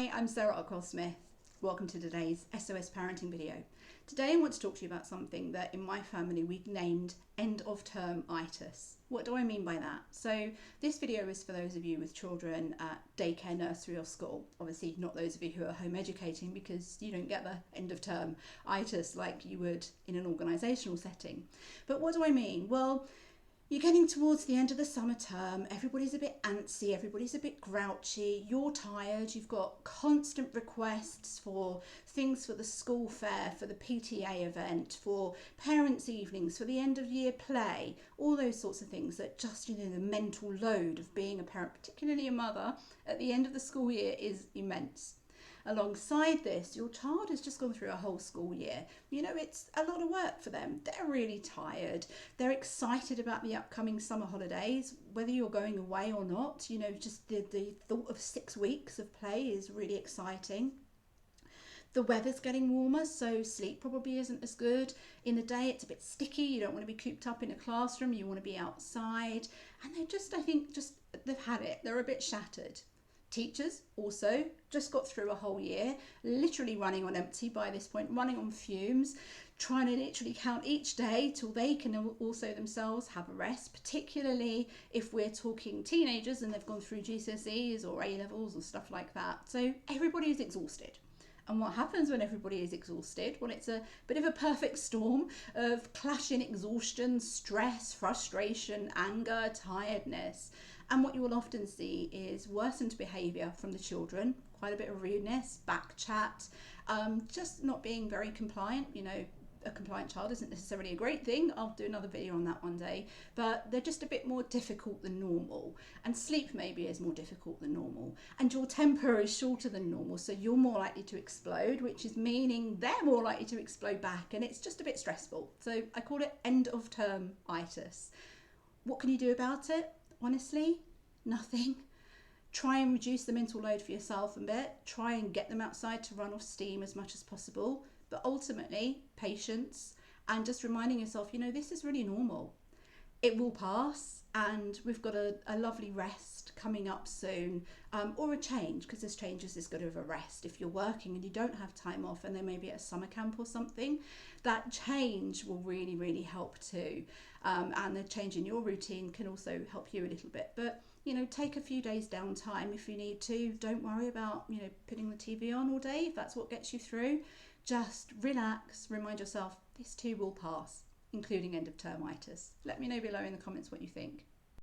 Hi, I'm Sarah Ockwell-Smith. Welcome to today's SOS parenting video. Today I want to talk to you about something that in my family we've named end-of-term-itis. What do I mean by that? So this video is for those of you with children at daycare, nursery or school. Obviously not those of you who are home educating, because you don't get the end-of-term-itis like you would in an organisational setting. But what do I mean? Well, you're getting towards the end of the summer term, everybody's a bit antsy, everybody's a bit grouchy, you're tired, you've got constant requests for things for the school fair, for the PTA event, for parents' evenings, for the end of year play, all those sorts of things that just, the mental load of being a parent, particularly a mother, at the end of the school year is immense. Alongside this, your child has just gone through a whole school year. It's a lot of work for them. They're really tired. They're excited about the upcoming summer holidays, whether you're going away or not. Just the thought of 6 weeks of play is really exciting. The weather's getting warmer, so sleep probably isn't as good. In the day, it's a bit sticky. You don't want to be cooped up in a classroom. You want to be outside. And they've had it. They're a bit shattered. Teachers also just got through a whole year, literally running on empty by this point, running on fumes, trying to literally count each day till they can also themselves have a rest, particularly if we're talking teenagers and they've gone through GCSEs or A-levels or stuff like that. So everybody is exhausted. And what happens when everybody is exhausted? Well, it's a bit of a perfect storm of clashing exhaustion, stress, frustration, anger, tiredness. And what you will often see is worsened behaviour from the children, quite a bit of rudeness, back chat, just not being very compliant. A compliant child isn't necessarily a great thing. I'll do another video on that one day, but they're just a bit more difficult than normal. And sleep maybe is more difficult than normal. And your temper is shorter than normal, so you're more likely to explode, which is meaning they're more likely to explode back, and it's just a bit stressful. So I call it end-of-term-itis. What can you do about it? Honestly, nothing. Try and reduce the mental load for yourself a bit. Try and get them outside to run off steam as much as possible. But ultimately, patience and just reminding yourself, this is really normal. It will pass, and we've got a lovely rest coming up soon, or a change, because there's changes as good as a rest. If you're working and you don't have time off and they may be at a summer camp or something, that change will really, really help too. And the change in your routine can also help you a little bit. But take a few days downtime if you need to. Don't worry about putting the TV on all day if that's what gets you through. Just relax, remind yourself this too will pass, including end-of-term-itis. Let me know below in the comments what you think.